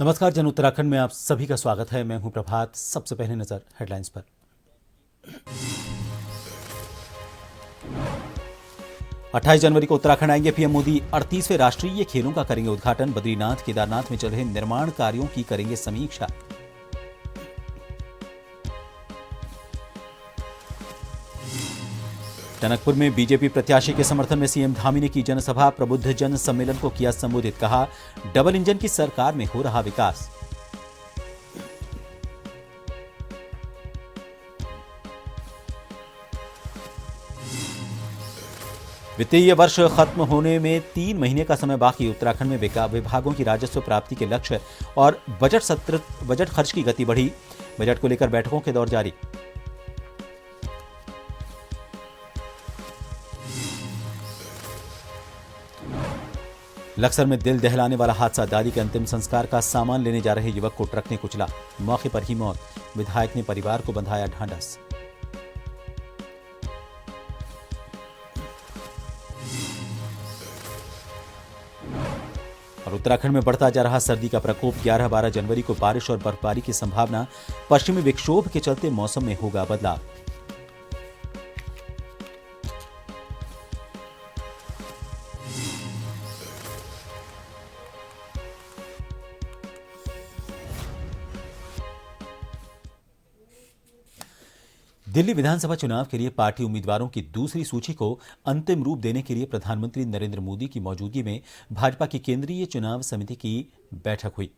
नमस्कार। जन उत्तराखंड में आप सभी का स्वागत है। मैं हूं प्रभात। सबसे पहले नजर हेडलाइंस पर। 28 जनवरी को उत्तराखंड आएंगे पीएम मोदी। 38वें राष्ट्रीय खेलों का करेंगे उद्घाटन। बद्रीनाथ केदारनाथ में चल रहे निर्माण कार्यों की करेंगे समीक्षा। टनकपुर में बीजेपी प्रत्याशी के समर्थन में सीएम धामी ने की जनसभा। प्रबुद्ध जन सम्मेलन को किया संबोधित। कहा, डबल इंजन की सरकार में हो रहा विकास। वित्तीय वर्ष खत्म होने में 3 महीने का समय बाकी। उत्तराखंड में विभागों की राजस्व प्राप्ति के लक्ष्य और बजट खर्च की गति बढ़ी। बजट को लेकर बैठकों के दौर जारी। लक्सर में दिल दहलाने वाला हादसा। दादी के अंतिम संस्कार का सामान लेने जा रहे युवक को ट्रक ने कुचला। मौके पर ही मौत। विधायक ने परिवार को बंधाया ढांढस। और उत्तराखंड में बढ़ता जा रहा सर्दी का प्रकोप। 11-12 जनवरी को बारिश और बर्फबारी की संभावना। पश्चिमी विक्षोभ के चलते मौसम में होगा बदलाव। दिल्ली विधानसभा चुनाव के लिए पार्टी उम्मीदवारों की दूसरी सूची को अंतिम रूप देने के लिए प्रधानमंत्री नरेंद्र मोदी की मौजूदगी में भाजपा की केंद्रीय चुनाव समिति की बैठक हुई।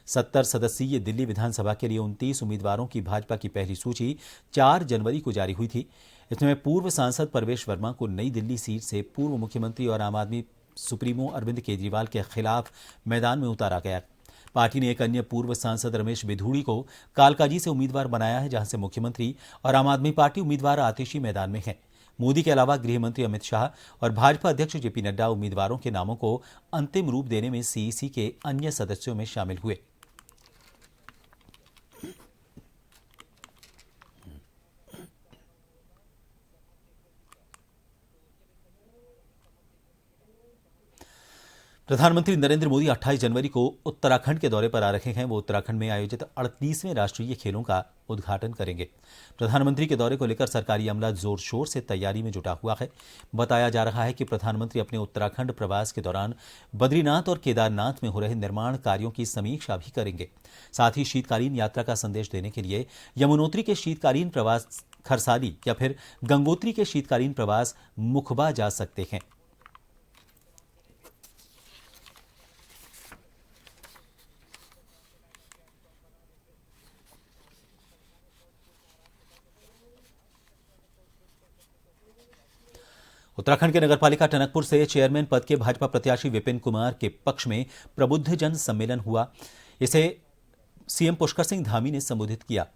70 सदस्यीय दिल्ली विधानसभा के लिए 29 उम्मीदवारों की भाजपा की पहली सूची 4 जनवरी को जारी हुई थी। इसमें पूर्व सांसद परवेश वर्मा को नई दिल्ली सीट से पूर्व मुख्यमंत्री और आम आदमी सुप्रीमो अरविंद केजरीवाल के खिलाफ मैदान में उतारा गया। पार्टी ने एक अन्य पूर्व सांसद रमेश बिधूड़ी को कालकाजी से उम्मीदवार बनाया है, जहां से मुख्यमंत्री और आम आदमी पार्टी उम्मीदवार आतिशी मैदान में हैं। मोदी के अलावा गृह मंत्री अमित शाह और भाजपा अध्यक्ष जेपी नड्डा उम्मीदवारों के नामों को अंतिम रूप देने में सीईसी के अन्य सदस्यों में शामिल हुए। प्रधानमंत्री नरेंद्र मोदी 28 जनवरी को उत्तराखंड के दौरे पर आ रहे हैं। वो उत्तराखंड में आयोजित 38वें राष्ट्रीय खेलों का उद्घाटन करेंगे। प्रधानमंत्री के दौरे को लेकर सरकारी अमला जोर शोर से तैयारी में जुटा हुआ है। बताया जा रहा है कि प्रधानमंत्री अपने उत्तराखंड प्रवास के दौरान बद्रीनाथ और केदारनाथ में हो रहे निर्माण कार्यों की समीक्षा भी करेंगे। साथ ही शीतकालीन यात्रा का संदेश देने के लिए यमुनोत्री के शीतकालीन प्रवास खरसाली या फिर गंगोत्री के शीतकालीन प्रवास मुखबा जा सकते हैं। उत्तराखंड के नगरपालिका टनकपुर से चेयरमैन पद के भाजपा प्रत्याशी विपिन कुमार के पक्ष में प्रबुद्ध जन सम्मेलन हुआ। इसे सीएम पुष्कर सिंह धामी ने संबोधित किया।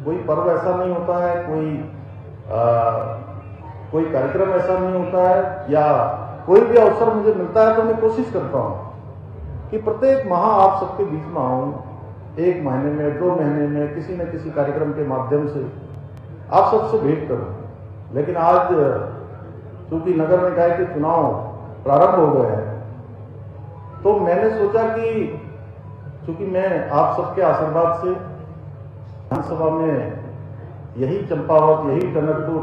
कोई पर्व ऐसा नहीं होता है, कोई कार्यक्रम ऐसा नहीं होता है, या कोई भी अवसर मुझे मिलता है तो मैं कोशिश करता हूं कि प्रत्येक माह आप सबके बीच में आऊं। 1 महीने में, 2 महीने में किसी न किसी कार्यक्रम के माध्यम से आप सबसे भेंट करूं। लेकिन आज चूंकि नगर निकाय के चुनाव प्रारंभ हो गए हैं, तो मैंने सोचा कि चूंकि मैं आप सबके आशीर्वाद से विधानसभा में यही चंपावत, यही टनकपुर,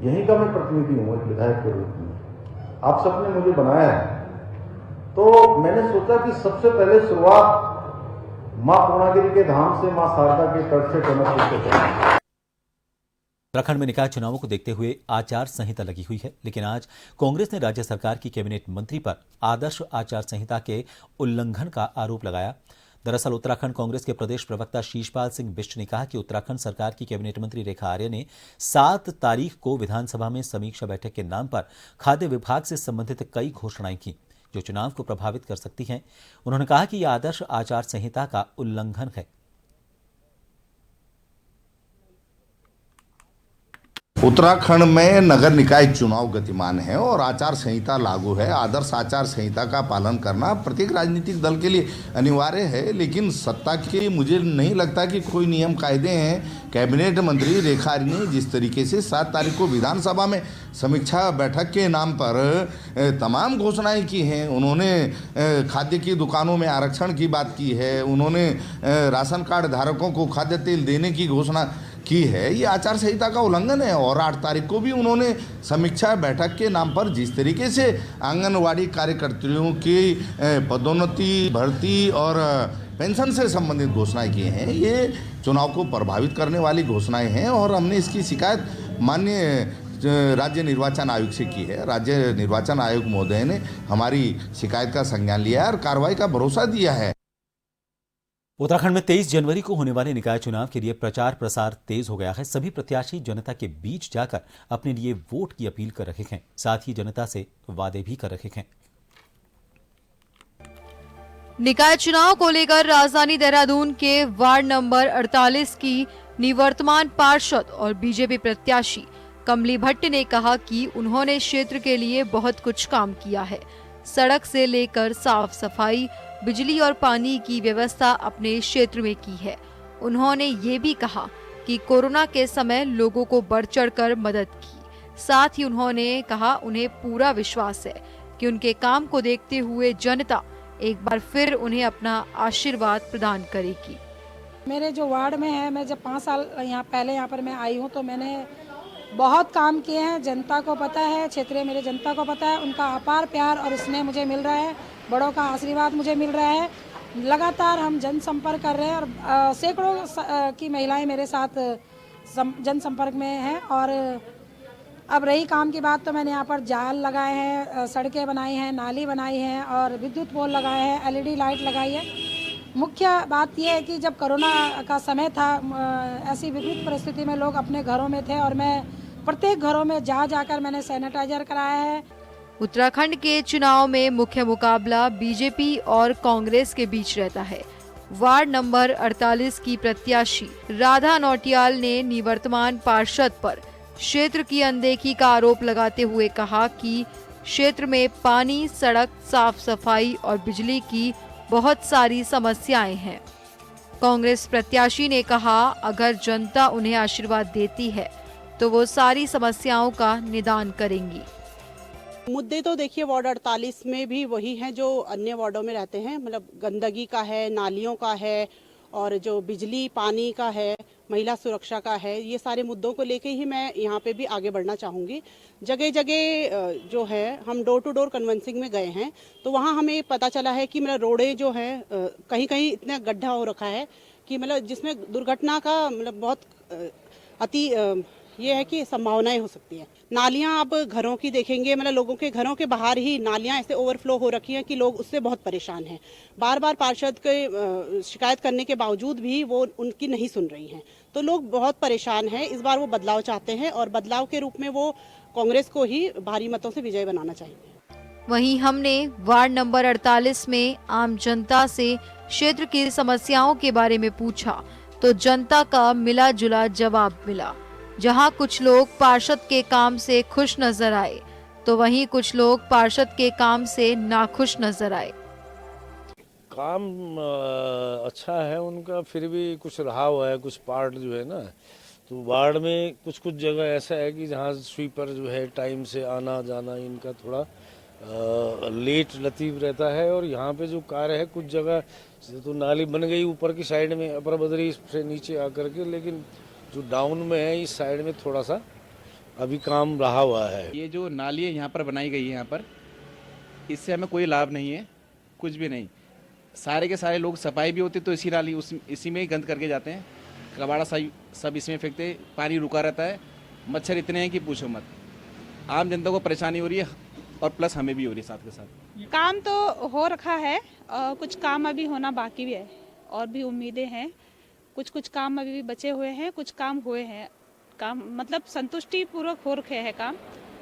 यहीं का मैं प्रतिनिधि हूं एक विधायक के रूप में। आप सबने मुझे बनाया है, तो मैंने सोचा कि सबसे पहले शुरुआत मां पूर्णागिरी के धाम से, मां शारदा के तट से, टनकपुर से करें। उत्तराखंड में निकाय चुनावों को देखते हुए आचार संहिता लगी हुई है, लेकिन आज कांग्रेस ने राज्य सरकार की कैबिनेट मंत्री पर आदर्श आचार संहिता के उल्लंघन का आरोप लगाया। दरअसल उत्तराखंड कांग्रेस के प्रदेश प्रवक्ता शीशपाल सिंह बिष्ट ने कहा कि उत्तराखंड सरकार की कैबिनेट मंत्री रेखा आर्य ने 7 तारीख को विधानसभा में समीक्षा बैठक के नाम पर खाद्य विभाग से संबंधित कई घोषणाएं की, जो चुनाव को प्रभावित कर सकती हैं। उन्होंने कहा कि यह आदर्श आचार संहिता का उल्लंघन है। उत्तराखंड में नगर निकाय चुनाव गतिमान है और आचार संहिता लागू है। आदर्श आचार संहिता का पालन करना प्रत्येक राजनीतिक दल के लिए अनिवार्य है, लेकिन सत्ता के मुझे नहीं लगता कि कोई नियम कायदे हैं। कैबिनेट मंत्री रेखा ने जिस तरीके से 7 तारीख को विधानसभा में समीक्षा बैठक के नाम पर तमाम घोषणाएं की हैं। उन्होंने खाद्य की दुकानों में आरक्षण की बात की है, उन्होंने राशन कार्ड धारकों को खाद्य तेल देने की घोषणा की है। ये आचार संहिता का उल्लंघन है। और 8 तारीख को भी उन्होंने समीक्षा बैठक के नाम पर जिस तरीके से आंगनवाड़ी कार्यकर्तियों की पदोन्नति, भर्ती और पेंशन से संबंधित घोषणाएं की हैं, ये चुनाव को प्रभावित करने वाली घोषणाएं हैं। और हमने इसकी शिकायत माननीय राज्य निर्वाचन आयोग से की है। राज्य निर्वाचन आयोग महोदय ने हमारी शिकायत का संज्ञान लिया है और कार्रवाई का भरोसा दिया है। उत्तराखंड में 23 जनवरी को होने वाले निकाय चुनाव के लिए प्रचार प्रसार तेज हो गया है। सभी प्रत्याशी जनता के बीच जाकर अपने लिए वोट की अपील कर रहे हैं, साथ ही जनता से वादे भी कर रहे हैं। निकाय चुनाव को लेकर राजधानी देहरादून के वार्ड नंबर 48 की निवर्तमान पार्षद और बीजेपी प्रत्याशी कमली भट्ट ने कहा कि उन्होंने क्षेत्र के लिए बहुत कुछ काम किया है। सड़क से लेकर साफ सफाई, बिजली और पानी की व्यवस्था अपने क्षेत्र में की है। उन्होंने ये भी कहा कि कोरोना के समय लोगों को बढ़ चढ़कर मदद की। साथ ही उन्होंने कहा उन्हें पूरा विश्वास है कि उनके काम को देखते हुए जनता एक बार फिर उन्हें अपना आशीर्वाद प्रदान करेगी। मेरे जो वार्ड में है, मैं जब 5 साल पहले यहाँ पर मैं आई हूँ तो मैंने बहुत काम किए हैं। जनता को पता है, क्षेत्रीय मेरे जनता को पता है, उनका अपार प्यार और स्नेह मुझे मिल रहा है, बड़ों का आशीर्वाद मुझे मिल रहा है। लगातार हम जनसंपर्क कर रहे हैं और सैकड़ों की महिलाएं मेरे साथ जनसंपर्क में हैं। और अब रही काम की बात तो मैंने यहाँ पर जाल लगाए हैं, सड़कें बनाई हैं, नाली बनाई है और विद्युत पोल लगाए हैं, LED लाइट लगाई है। मुख्य बात यह है कि जब कोरोना का समय था, ऐसी विपरीत परिस्थिति में लोग अपने घरों में थे और मैं प्रत्येक घरों में जाकर मैंने सैनिटाइजर कराया है। उत्तराखंड के चुनाव में मुख्य मुकाबला बीजेपी और कांग्रेस के बीच रहता है। वार्ड नंबर 48 की प्रत्याशी राधा नौटियाल ने निवर्तमान पार्षद पर क्षेत्र की अनदेखी का आरोप लगाते हुए कहा कि क्षेत्र में पानी, सड़क, साफ सफाई और बिजली की बहुत सारी समस्याएं हैं। कांग्रेस प्रत्याशी ने कहा अगर जनता उन्हें आशीर्वाद देती है तो वो सारी समस्याओं का निदान करेंगी। मुद्दे तो देखिए वार्ड 48 में भी वही हैं जो अन्य वार्डों में रहते हैं। मतलब गंदगी का है, नालियों का है और जो बिजली पानी का है, महिला सुरक्षा का है। ये सारे मुद्दों को लेके ही मैं यहाँ पे भी आगे बढ़ना चाहूँगी। जगह जगह जो है हम डोर टू डोर कन्वेंसिंग में गए हैं तो वहाँ हमें पता चला है कि मतलब रोडें जो है कहीं कहीं इतना गड्ढा हो रखा है कि मतलब जिसमें दुर्घटना का मतलब बहुत अति ये है कि संभावनाएं हो सकती हैं। नालियां आप घरों की देखेंगे, मतलब लोगों के घरों के बाहर ही नालियां ऐसे ओवरफ्लो हो रखी हैं कि लोग उससे बहुत परेशान हैं। बार बार पार्षद के शिकायत करने के बावजूद भी वो उनकी नहीं सुन रही हैं, तो लोग बहुत परेशान हैं। इस बार वो बदलाव चाहते हैं और बदलाव के रूप में वो कांग्रेस को ही भारी मतों से विजय बनाना चाहेंगे। वहीं हमने वार्ड नंबर 48 में आम जनता से क्षेत्र की समस्याओं के बारे में पूछा तो जनता का मिला जुला जवाब मिला। जहां कुछ लोग पार्षद के काम से खुश नजर आए तो वहीं कुछ लोग पार्षद के काम से नाखुश नजर आए। काम अच्छा है उनका, फिर भी कुछ रहा हुआ है कुछ पार्ट जो है ना। तो वार्ड में कुछ कुछ जगह ऐसा है कि जहाँ स्वीपर जो है टाइम से आना जाना इनका थोड़ा लेट लतीफ रहता है। और यहाँ पे जो कार्य है कुछ जगह तो नाली बन गई ऊपर की साइड में अपर बदरी से नीचे आकर के, लेकिन जो डाउन में है इस साइड में थोड़ा सा अभी काम रहा हुआ है। ये जो नाली है यहाँ पर बनाई गई है, यहाँ पर इससे हमें कोई लाभ नहीं है, कुछ भी नहीं। सारे के सारे लोग सफाई भी होती तो इसी में ही गंद करके जाते हैं। कबाड़ा सब इसमें फेंकते, पानी रुका रहता है, मच्छर इतने हैं कि पूछो मत। आम जनता को परेशानी हो रही है और प्लस हमें भी हो रही है साथ के साथ। काम तो हो रखा है और कुछ काम अभी होना बाकी भी है और भी उम्मीदें हैं। कुछ काम अभी भी बचे हुए हैं, कुछ काम हुए हैं। काम मतलब संतुष्टि पूर्वक हो रखे हैं काम,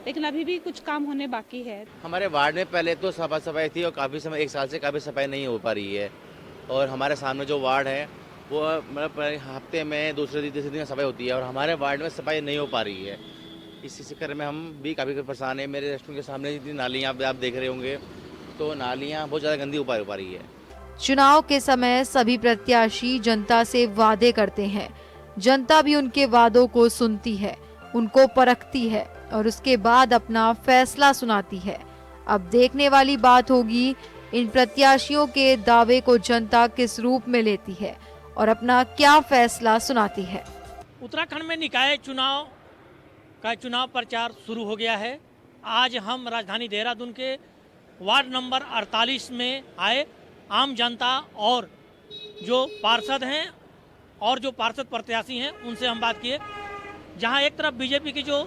लेकिन अभी भी कुछ काम होने बाकी है। हमारे वार्ड में पहले तो सफाई थी और काफ़ी समय 1 साल से काफ़ी सफाई नहीं हो पा रही है। और हमारे सामने जो वार्ड है वो मतलब हफ्ते में दूसरे दिन सफाई होती है और हमारे वार्ड में सफाई नहीं हो पा रही है। इसी चक्कर में हम भी काफ़ी परेशान हैं। मेरे रेस्टोरेंट के सामने जितनी नालियाँ आप देख रहे होंगे, तो नालियाँ बहुत ज़्यादा गंदी हो पा रही है। चुनाव के समय सभी प्रत्याशी जनता से वादे करते हैं। जनता भी उनके वादों को सुनती है, उनको परखती है और उसके बाद अपना फैसला सुनाती है। अब देखने वाली बात होगी इन प्रत्याशियों के दावे को जनता किस रूप में लेती है और अपना क्या फैसला सुनाती है। उत्तराखंड में निकाय चुनाव का चुनाव प्रचार शुरू हो गया है। आज हम राजधानी देहरादून के वार्ड नंबर 48 में आए आम जनता और जो पार्षद हैं और जो पार्षद प्रत्याशी हैं उनसे हम बात किए। जहां एक तरफ बीजेपी की जो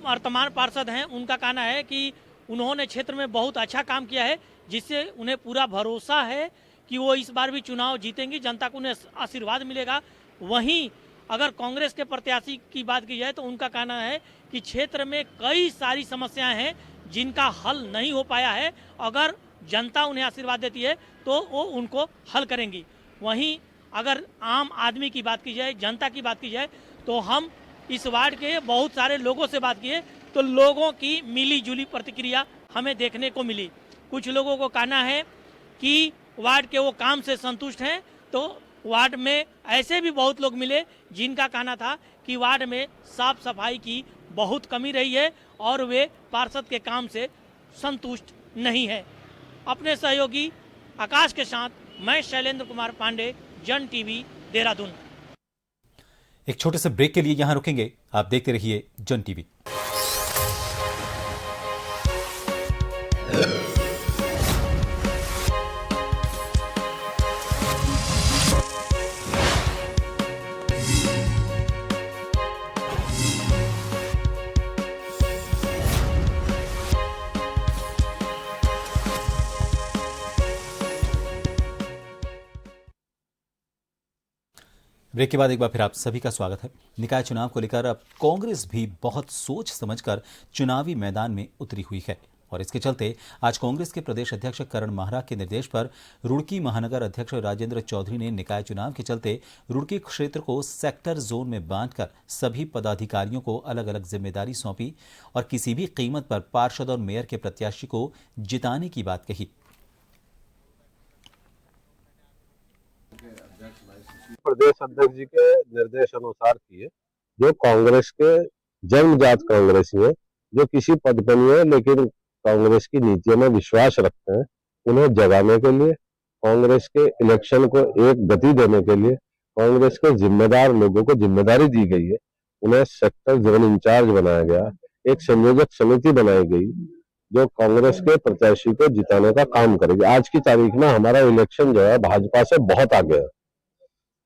वर्तमान पार्षद हैं उनका कहना है कि उन्होंने क्षेत्र में बहुत अच्छा काम किया है, जिससे उन्हें पूरा भरोसा है कि वो इस बार भी चुनाव जीतेंगी, जनता को उन्हें आशीर्वाद मिलेगा। वहीं अगर कांग्रेस के प्रत्याशी की बात की जाए तो उनका कहना है कि क्षेत्र में कई सारी समस्याएं हैं जिनका हल नहीं हो पाया है। अगर जनता उन्हें आशीर्वाद देती है तो वो उनको हल करेंगी। वहीं अगर आम आदमी की बात की जाए, जनता की बात की जाए, तो हम इस वार्ड के बहुत सारे लोगों से बात किए तो लोगों की मिली जुली प्रतिक्रिया हमें देखने को मिली। कुछ लोगों को कहना है कि वार्ड के वो काम से संतुष्ट हैं, तो वार्ड में ऐसे भी बहुत लोग मिले जिनका कहना था कि वार्ड में साफ सफाई की बहुत कमी रही है और वे पार्षद के काम से संतुष्ट नहीं है। अपने सहयोगी आकाश के साथ मैं शैलेंद्र कुमार पांडे, जन टीवी, देहरादून। एक छोटे से ब्रेक के लिए यहां रुकेंगे। आप देखते रहिए जन टीवी। ब्रेक के बाद एक बार फिर आप सभी का स्वागत है। निकाय चुनाव को लेकर अब कांग्रेस भी बहुत सोच समझकर चुनावी मैदान में उतरी हुई है और इसके चलते आज कांग्रेस के प्रदेश अध्यक्ष करण माहरा के निर्देश पर रुड़की महानगर अध्यक्ष राजेंद्र चौधरी ने निकाय चुनाव के चलते रुड़की क्षेत्र को सेक्टर जोन में बांटकर सभी पदाधिकारियों को अलग अलग जिम्मेदारी सौंपी और किसी भी कीमत पर पार्षद और मेयर के प्रत्याशी को जिताने की बात कही। प्रदेश अध्यक्ष जी के निर्देश अनुसार किए। जो कांग्रेस के जन्मजात कांग्रेसी हैं, जो किसी पद पर नहीं है लेकिन कांग्रेस की नीतियों में विश्वास रखते हैं, उन्हें जगाने के लिए, कांग्रेस के इलेक्शन को एक गति देने के लिए कांग्रेस के जिम्मेदार लोगों को जिम्मेदारी दी गई है। उन्हें सेक्टर जोन इंचार्ज बनाया गया। एक संयोजक समिति बनाई गई जो कांग्रेस के प्रत्याशी को जिताने का काम करेगी। आज की तारीख में हमारा इलेक्शन जो है भाजपा से बहुत आगे है।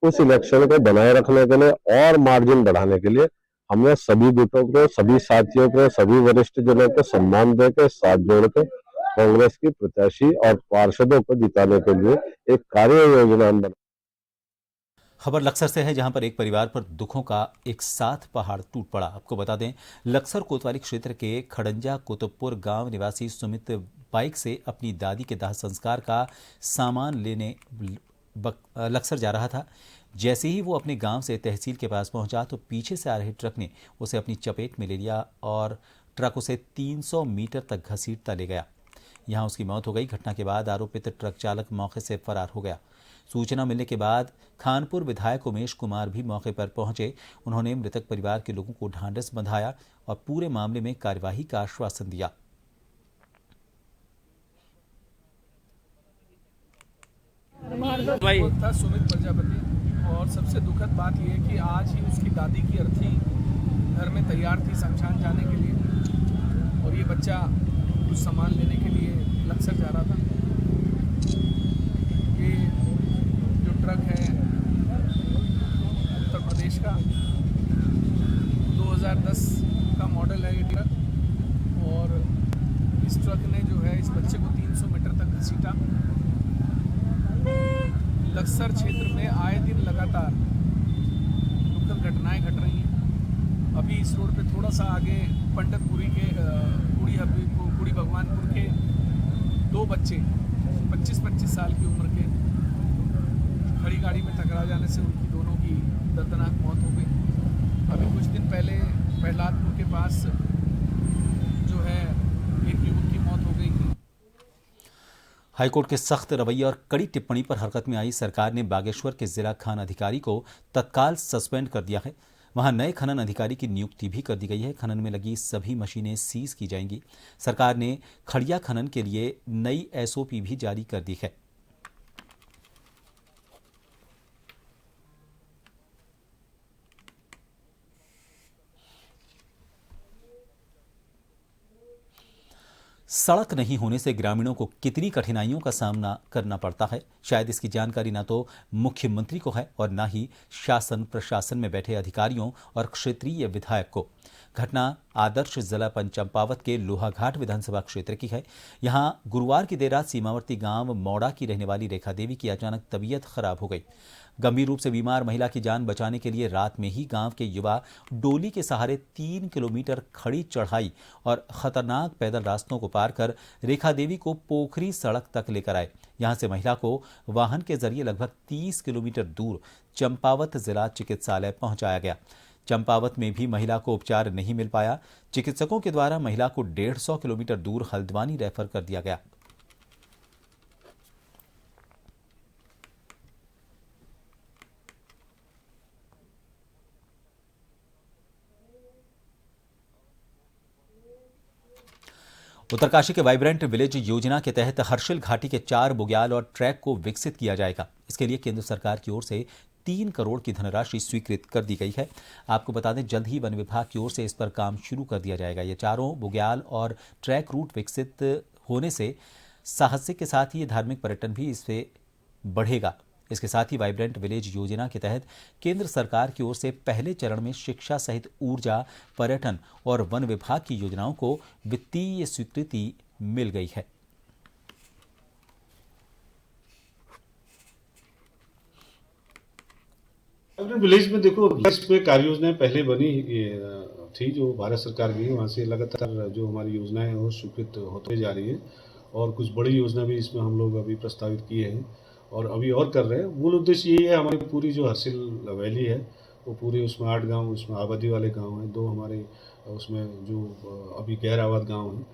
उस इलेक्शन को बनाए रखने के लिए और मार्जिन बढ़ाने के लिए हमने सभी गुटों को, सभी साथियों को, सभी वरिष्ठ जनों को सम्मान देकर साथ जोड़कर कांग्रेस की प्रत्याशी और पार्षदों को जिताने के लिए एक कार्य योजना बना। खबर लक्सर से है, जहां पर एक परिवार पर दुखों का एक साथ पहाड़ टूट पड़ा। आपको बता दें, लक्सर कोतवाली क्षेत्र के खड़ंजा कुतुबपुर गांव निवासी सुमित बाइक से अपनी दादी के दाह संस्कार का सामान लेने लक्सर जा रहा था। जैसे ही वो अपने गांव से तहसील के पास पहुंचा तो पीछे से आ रहे ट्रक ने उसे अपनी चपेट में ले लिया और ट्रक उसे 300 मीटर तक घसीटता ले गया। यहां उसकी मौत हो गई। घटना के बाद आरोपित ट्रक चालक मौके से फरार हो गया। सूचना मिलने के बाद खानपुर विधायक उमेश कुमार भी मौके पर पहुंचे। उन्होंने मृतक परिवार के लोगों को ढांढस बंधाया और पूरे मामले में कार्यवाही का आश्वासन दिया। भाई था सुमित प्रजापति और सबसे दुखद बात यह है कि आज ही उसकी दादी की अर्थी घर में तैयार थी शमशान जाने के लिए और ये बच्चा कुछ सामान लेने के लिए लक्सर जा रहा था। ये जो ट्रक है उत्तर प्रदेश का 2010 का मॉडल है ये ट्रक और इस ट्रक ने जो है इस बच्चे को 300 मीटर तक घसीटा। लक्सर क्षेत्र में आए दिन लगातार दुखद घटनाएं घट रही हैं। अभी इस रोड पे थोड़ा सा आगे पंडितपुरी के कुड़ी भगवानपुर के दो बच्चे 25-25 साल की उम्र के खड़ी गाड़ी में टकरा जाने से उनकी दोनों की दर्दनाक मौत हो गई। अभी कुछ दिन पहले प्रहलादपुर के पास हाईकोर्ट के सख्त रवैये और कड़ी टिप्पणी पर हरकत में आई सरकार ने बागेश्वर के जिला खान अधिकारी को तत्काल सस्पेंड कर दिया है। वहां नए खनन अधिकारी की नियुक्ति भी कर दी गई है। खनन में लगी सभी मशीनें सीज की जाएंगी। सरकार ने खड़िया खनन के लिए नई एसओपी भी जारी कर दी है। सड़क नहीं होने से ग्रामीणों को कितनी कठिनाइयों का सामना करना पड़ता है, शायद इसकी जानकारी ना तो मुख्यमंत्री को है और ना ही शासन प्रशासन में बैठे अधिकारियों और क्षेत्रीय विधायक को। घटना आदर्श जिला चंपावत के लोहाघाट विधानसभा क्षेत्र की है। यहां गुरुवार की देर रात सीमावर्ती गांव मौड़ा की रहने वाली रेखा देवी की अचानक तबीयत खराब हो गई। गंभीर रूप से बीमार महिला की जान बचाने के लिए रात में ही गांव के युवा डोली के सहारे 3 किलोमीटर खड़ी चढ़ाई और खतरनाक पैदल रास्तों को पार कर रेखा देवी को पोखरी सड़क तक लेकर आए। यहां से महिला को वाहन के जरिए लगभग 30 किलोमीटर दूर चंपावत जिला चिकित्सालय पहुंचाया गया। चंपावत में भी महिला को उपचार नहीं मिल पाया। चिकित्सकों के द्वारा महिला को 150 किलोमीटर दूर हल्द्वानी रेफर कर दिया गया। उत्तरकाशी के वाइब्रेंट विलेज योजना के तहत हर्षिल घाटी के 4 बुग्याल और ट्रैक को विकसित किया जाएगा। इसके लिए केंद्र सरकार की ओर से 3 करोड़ की धनराशि स्वीकृत कर दी गई है। आपको बता दें, जल्द ही वन विभाग की ओर से इस पर काम शुरू कर दिया जाएगा। ये चारों बुग्याल और ट्रैक रूट विकसित होने से साहसिक के साथ ही धार्मिक पर्यटन भी इससे बढ़ेगा। इसके साथ ही वाइब्रेंट विलेज योजना के तहत केंद्र सरकार की ओर से पहले चरण में शिक्षा सहित ऊर्जा, पर्यटन और वन विभाग की योजनाओं को वित्तीय स्वीकृति मिल गई है। विलेज में देखो, इस पे कार्य योजनाएं पहले बनी थी जो भारत सरकार की, वहाँ से लगातार जो हमारी योजनाएं हैं वो स्वीकृत होते जा रही है और कुछ बड़ी योजना भी इसमें हम लोग अभी प्रस्तावित किए हैं और अभी और कर रहे हैं। मूल उद्देश्य यही है, हमारी पूरी जो हर्षिल वैली है वो पूरे उसमें 8 गांव उसमें आबादी वाले गांव हैं, 2 हमारे उसमें जो अभी गैर आबाद गांव हैं,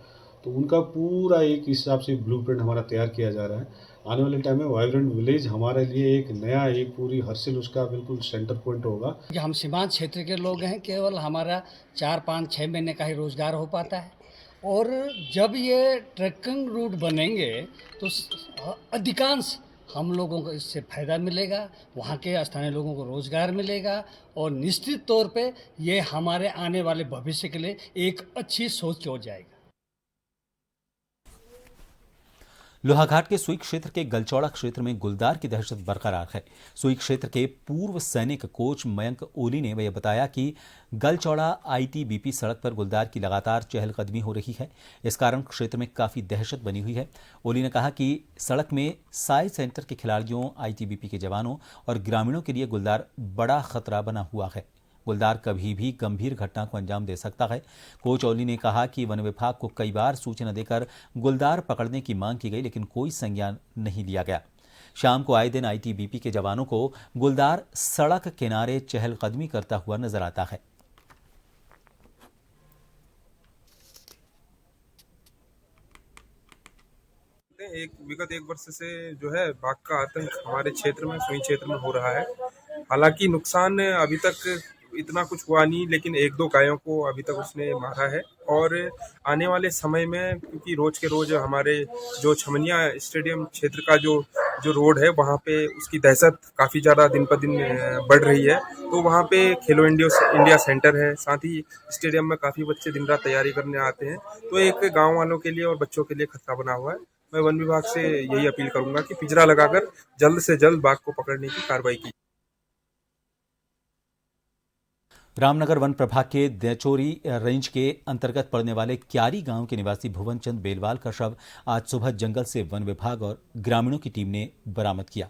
तो उनका पूरा एक हिसाब से ब्लूप्रिंट हमारा तैयार किया जा रहा है। आने वाले टाइम में वाइब्रेंट विलेज हमारे लिए एक नया, एक पूरी हर्षिल उसका बिल्कुल सेंटर पॉइंट होगा। हम सीमांत क्षेत्र के लोग हैं, केवल हमारा 4, 5, 6 महीने का ही रोजगार हो पाता है और जब ये ट्रैकिंग रूट बनेंगे तो अधिकांश हम लोगों को इससे फ़ायदा मिलेगा, वहाँ के स्थानीय लोगों को रोज़गार मिलेगा और निश्चित तौर पे ये हमारे आने वाले भविष्य के लिए एक अच्छी सोच हो जाएगा। लोहाघाट के सुई क्षेत्र के गलचौड़ा क्षेत्र में गुलदार की दहशत बरकरार है। सुई क्षेत्र के पूर्व सैनिक कोच मयंक ओली ने यह बताया कि गलचौड़ा आईटीबीपी सड़क पर गुलदार की लगातार चहलकदमी हो रही है। इस कारण क्षेत्र में काफी दहशत बनी हुई है। ओली ने कहा कि सड़क में साई सेंटर के खिलाड़ियों, आईटीबीपी के जवानों और ग्रामीणों के लिए गुलदार बड़ा खतरा बना हुआ है। गुलदार कभी भी गंभीर घटना को अंजाम दे सकता है। कोच ओली ने कहा कि वन विभाग को कई बार सूचना देकर गुलदार पकड़ने की मांग की गई, लेकिन कोई संज्ञान नहीं लिया गया। शाम को आए दिन आईटीबीपी के जवानों को गुलदार सड़क किनारे चहलकदमी करता हुआ नजर आता है। विगत 1 वर्ष से जो है बाघ का आतंक हमारे क्षेत्र में, सुई क्षेत्र में हो रहा है। हालांकि नुकसान अभी तक इतना कुछ हुआ नहीं, लेकिन 1-2 गायों को अभी तक उसने मारा है और आने वाले समय में, क्योंकि रोज के रोज हमारे जो छमनिया स्टेडियम क्षेत्र का जो रोड है वहाँ पे उसकी दहशत काफ़ी ज़्यादा दिन पर दिन बढ़ रही है, तो वहाँ पे खेलो इंडिया सेंटर है, साथ ही स्टेडियम में काफ़ी बच्चे दिन रात तैयारी करने आते हैं, तो एक गाँव वालों के लिए और बच्चों के लिए खतरा बना हुआ है। मैं वन विभाग से यही अपील करूंगा कि पिंजरा लगाकर जल्द से जल्द बाघ को पकड़ने की कार्रवाई की। रामनगर वन प्रभाग के देचोरी रेंज के अंतर्गत पड़ने वाले क्यारी गांव के निवासी भुवन चंद बेलवाल का शव आज सुबह जंगल से वन विभाग और ग्रामीणों की टीम ने बरामद किया।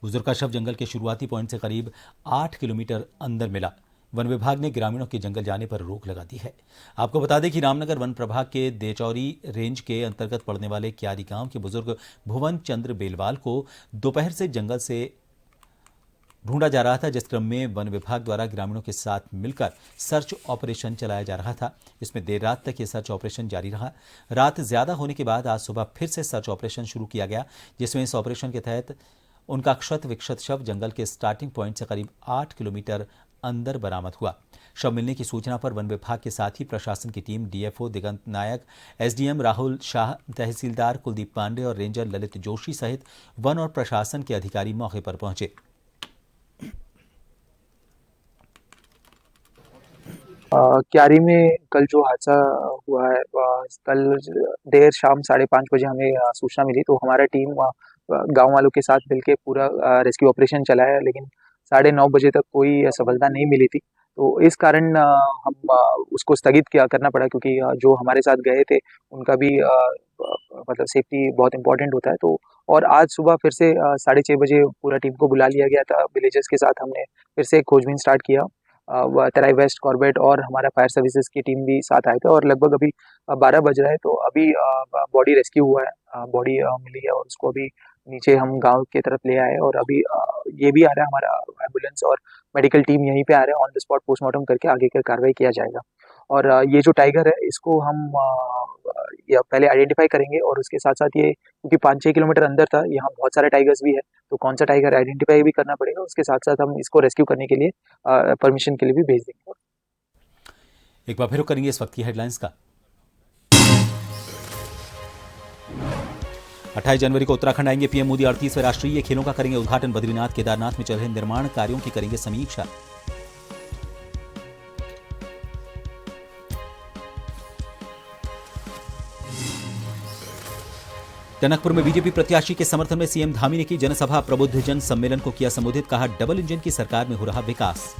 बुजुर्ग का शव जंगल के शुरुआती पॉइंट से करीब 8 किलोमीटर अंदर मिला। वन विभाग ने ग्रामीणों के जंगल जाने पर रोक लगा दी है। आपको बता दें कि रामनगर वन प्रभाग के देचौरी रेंज के अंतर्गत पड़ने वाले क्यारी गांव के बुजुर्ग भुवन चंद्र बेलवाल को दोपहर से जंगल से ढूंढा जा रहा था, जिस क्रम में वन विभाग द्वारा ग्रामीणों के साथ मिलकर सर्च ऑपरेशन चलाया जा रहा था। इसमें देर रात तक ये सर्च ऑपरेशन जारी रहा। रात ज्यादा होने के बाद आज सुबह फिर से सर्च ऑपरेशन शुरू किया गया, जिसमें इस ऑपरेशन के तहत उनका क्षत विक्षत शव जंगल के स्टार्टिंग पॉइंट से करीब 8 किलोमीटर अंदर बरामद हुआ। शव मिलने की सूचना पर वन विभाग के साथ ही प्रशासन की टीम, डीएफओ दिगंत नायक, एसडीएम राहुल शाह, तहसीलदार कुलदीप पांडे और रेंजर ललित जोशी सहित वन और प्रशासन के अधिकारी मौके पर पहुंचे। क्यारी में कल जो हादसा हुआ है, कल देर शाम 5:30 बजे हमें सूचना मिली, तो हमारा टीम गांव वालों के साथ मिलकर पूरा रेस्क्यू ऑपरेशन चलाया, लेकिन 9:30 बजे तक कोई सफलता नहीं मिली थी। तो इस कारण हम उसको स्थगित करना पड़ा, क्योंकि जो हमारे साथ गए थे उनका भी मतलब सेफ्टी बहुत इंपॉर्टेंट होता है। तो और आज सुबह फिर से 6:30 बजे पूरा टीम को बुला लिया गया था। विलेजर्स के साथ हमने फिर से खोजबीन स्टार्ट किया। तराई वेस्ट, कॉर्बेट और हमारा फायर सर्विसेज की टीम भी साथ आए थे, और लगभग अभी 12 बज रहा है, तो अभी बॉडी रेस्क्यू हुआ है, बॉडी मिली है और उसको अभी नीचे हम गांव की तरफ ले आए, और अभी ये भी आ रहा है, हमारा एम्बुलेंस और मेडिकल टीम यहीं पे आ रहे हैं। ऑन द स्पॉट पोस्टमार्टम करके आगे की कार्रवाई किया जाएगा। और ये जो टाइगर है, इसको हम पहले आइडेंटिफाई करेंगे, और उसके साथ साथ ये, क्योंकि 5-6 किलोमीटर अंदर था, यहाँ बहुत सारे टाइगर्स भी है, तो कौन सा टाइगर आइडेंटिफाई भी करना पड़ेगा। उसके साथ साथ हम इसको रेस्क्यू करने के लिए परमिशन के लिए भी भेज देंगे। एक बार फिर करेंगे इस वक्त की हेडलाइंस का। 28 जनवरी को उत्तराखंड आएंगे पीएम मोदी। 38वें राष्ट्रीय खेलों का करेंगे उद्घाटन। बद्रीनाथ केदारनाथ में चल रहे निर्माण कार्यों की करेंगे समीक्षा। टनकपुर में बीजेपी प्रत्याशी के समर्थन में सीएम धामी ने की जनसभा। प्रबुद्ध जन सम्मेलन को किया संबोधित, कहा डबल इंजन की सरकार में हो रहा विकास।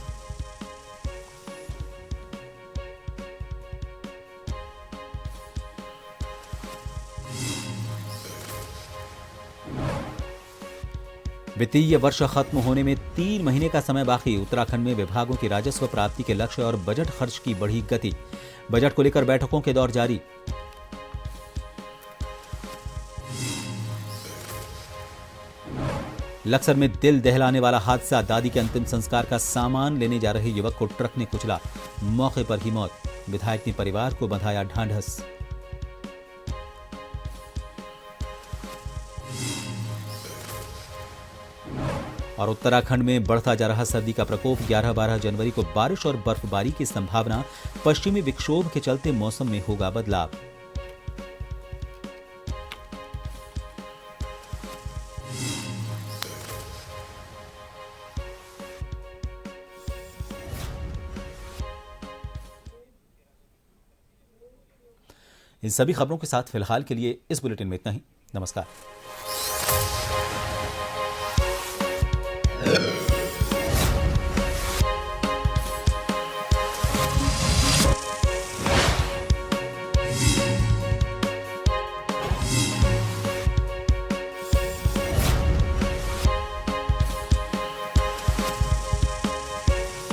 वित्तीय वर्ष खत्म होने में 3 महीने का समय बाकी। उत्तराखंड में विभागों की राजस्व प्राप्ति के लक्ष्य और बजट खर्च की बढ़ी गति। बजट को लेकर बैठकों के दौर जारी। लक्सर में दिल दहलाने वाला हादसा। दादी के अंतिम संस्कार का सामान लेने जा रहे युवक को ट्रक ने कुचला, मौके पर ही मौत। विधायक ने परिवार को बंधाया ढांढस। और उत्तराखंड में बढ़ता जा रहा सर्दी का प्रकोप। 11-12 जनवरी को बारिश और बर्फबारी की संभावना। पश्चिमी विक्षोभ के चलते मौसम में होगा बदलाव। इन सभी खबरों के साथ फिलहाल के लिए इस बुलेटिन में इतना ही। नमस्कार।